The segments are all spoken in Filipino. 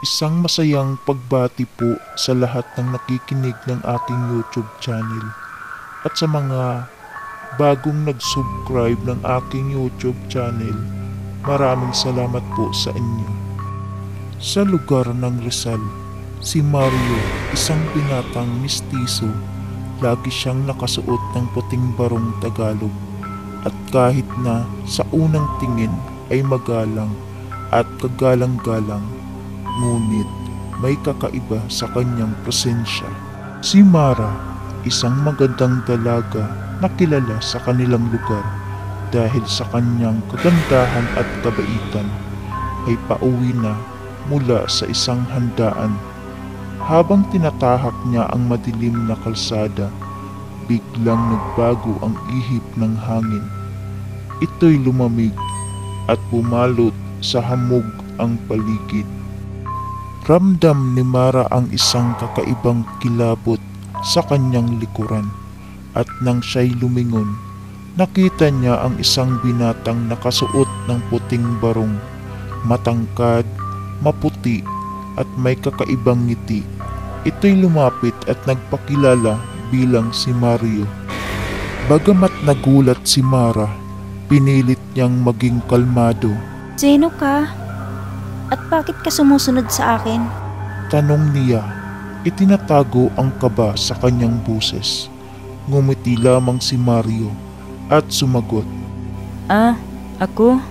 Isang masayang pagbati po sa lahat ng nakikinig ng aking YouTube channel at sa mga bagong nag-subscribe ng aking YouTube channel. Maraming salamat po sa inyo. Sa lugar ng Rizal, si Mario, isang binatang mistiso, lagi siyang nakasuot ng puting barong Tagalog at kahit na sa unang tingin ay magalang at kagalang-galang, ngunit may kakaiba sa kanyang presensya. Si Mara, isang magandang dalaga na kilala sa kanilang lugar dahil sa kanyang kagandahan at kabaitan, ay pauwi na mula sa isang handaan. Habang tinatahak niya ang madilim na kalsada, biglang nagbago ang ihip ng hangin. Ito'y lumamig at bumalot sa hamog ang paligid. Ramdam ni Mara ang isang kakaibang kilabot sa kanyang likuran at nang siya'y lumingon, nakita niya ang isang binatang nakasuot ng puting barong, matangkad, maputi at may kakaibang ngiti. Ito'y lumapit at nagpakilala bilang si Mario. Bagamat nagulat si Mara, pinilit niyang maging kalmado. Sino ka? At bakit ka sumusunod sa akin? Tanong niya, itinatago ang kaba sa kanyang buses. Ngumiti lamang si Mario at sumagot. Ako?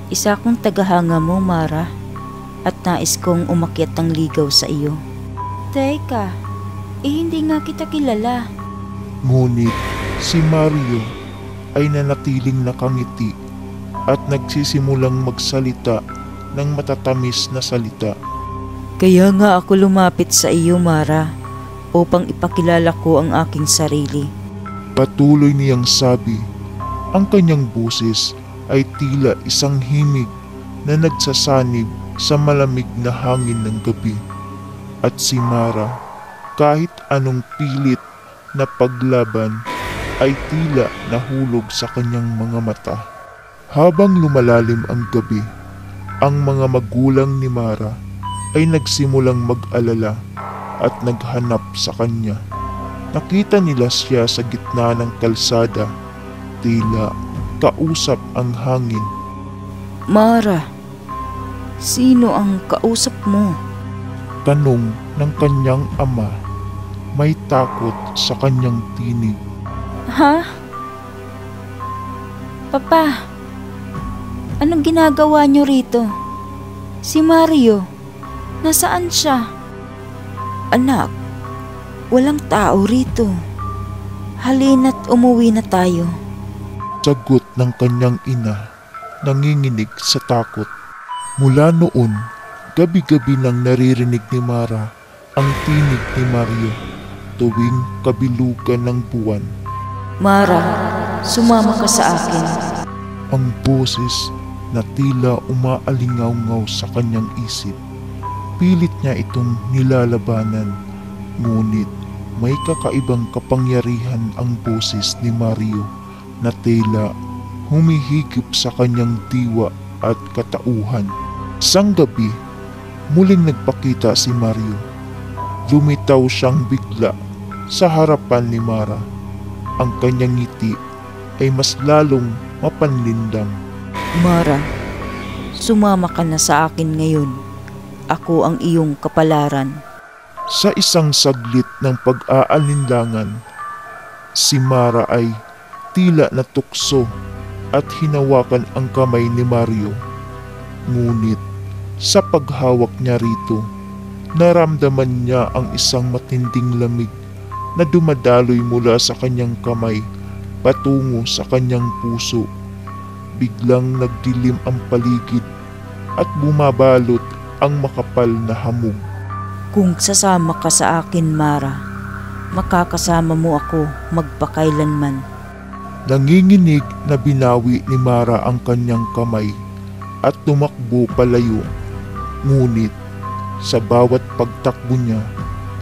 Isa akong tagahanga mo, Mara. At nais kong umakyat ng ligaw sa iyo. Teka, hindi nga kita kilala. Ngunit si Mario ay nanatiling nakangiti at nagsisimulang magsalita ng matatamis na salita. Kaya nga ako lumapit sa iyo, Mara, upang ipakilala ko ang aking sarili. Patuloy niyang sabi, ang kanyang busis ay tila isang himig na nagsasanib sa malamig na hangin ng gabi. At si Mara, kahit anong pilit na paglaban, ay tila nahulog sa kanyang mga mata. Habang lumalalim ang gabi, ang mga magulang ni Mara ay nagsimulang mag-alala at naghanap sa kanya. Nakita nila siya sa gitna ng kalsada, tila kausap ang hangin. Mara, sino ang kausap mo? Tanong ng kanyang ama, may takot sa kanyang tinig. Ha? Papa, anong ginagawa niyo rito? Si Mario, nasaan siya? Anak, walang tao rito. Halina't umuwi na tayo. Sagot ng kanyang ina, nanginginig sa takot. Mula noon, gabi-gabi nang naririnig ni Mara ang tinig ni Mario tuwing kabilugan ng buwan. Mara, sumama ka sa akin. Ang boses na tila umaalingaw-ngaw sa kanyang isip. Pilit niya itong nilalabanan, ngunit may kakaibang kapangyarihan ang boses ni Mario na tila humihigop sa kanyang diwa at katauhan. Isang gabi, muling nagpakita si Mario. Lumitaw siyang bigla sa harapan ni Mara. Ang kanyang ngiti ay mas lalong mapanlindang. Mara, sumama ka na sa akin ngayon. Ako ang iyong kapalaran. Sa isang saglit ng pag-aalinlangan, si Mara ay tila natukso at hinawakan ang kamay ni Mario. Ngunit sa paghawak niya rito, naramdaman niya ang isang matinding lamig na dumadaloy mula sa kanyang kamay patungo sa kanyang puso. Biglang nagdilim ang paligid at bumabalot ang makapal na hamog. Kung sasama ka sa akin, Mara, makakasama mo ako magpakailanman. Nanginginig na binawi ni Mara ang kanyang kamay at tumakbo palayo. Ngunit sa bawat pagtakbo niya,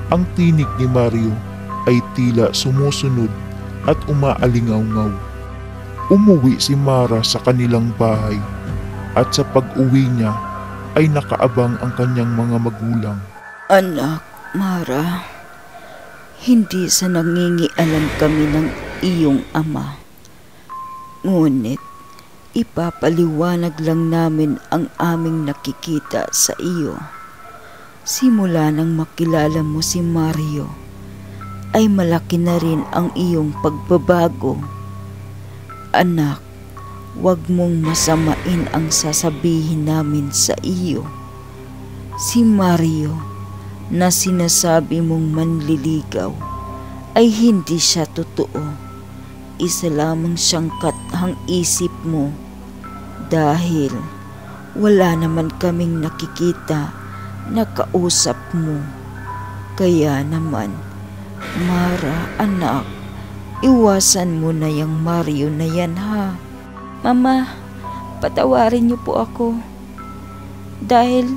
ang tinig ni Mario ay tila sumusunod at umaalingaw-ngaw. Umuwi si Mara sa kanilang bahay at sa pag-uwi niya ay nakaabang ang kanyang mga magulang. Anak, Mara, hindi sa nangingialam kami ng iyong ama. Ngunit, ipapaliwanag lang namin ang aming nakikita sa iyo. Simula nang makilala mo si Mario, ay malaki na rin ang iyong pagbabago. Anak, huwag mong masamain ang sasabihin namin sa iyo. Si Mario, na sinasabi mong manliligaw, ay hindi siya totoo. Isa lamang siyang kathang isip mo dahil wala naman kaming nakikita na kausap mo. Kaya naman, Mara, anak, iwasan mo na yung Mario na yan, ha? Mama, patawarin niyo po ako. Dahil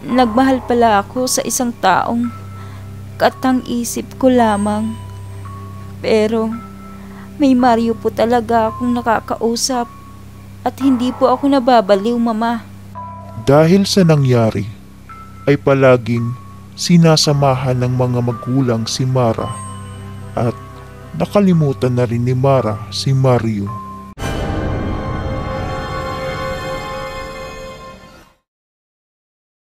nagmahal pala ako sa isang taong katang isip ko lamang. Pero may Mario po talaga akong nakakausap at hindi po ako nababaliw, Mama. Dahil sa nangyari, ay palaging sinasamahan ng mga magulang si Mara at nakalimutan na rin ni Mara si Mario.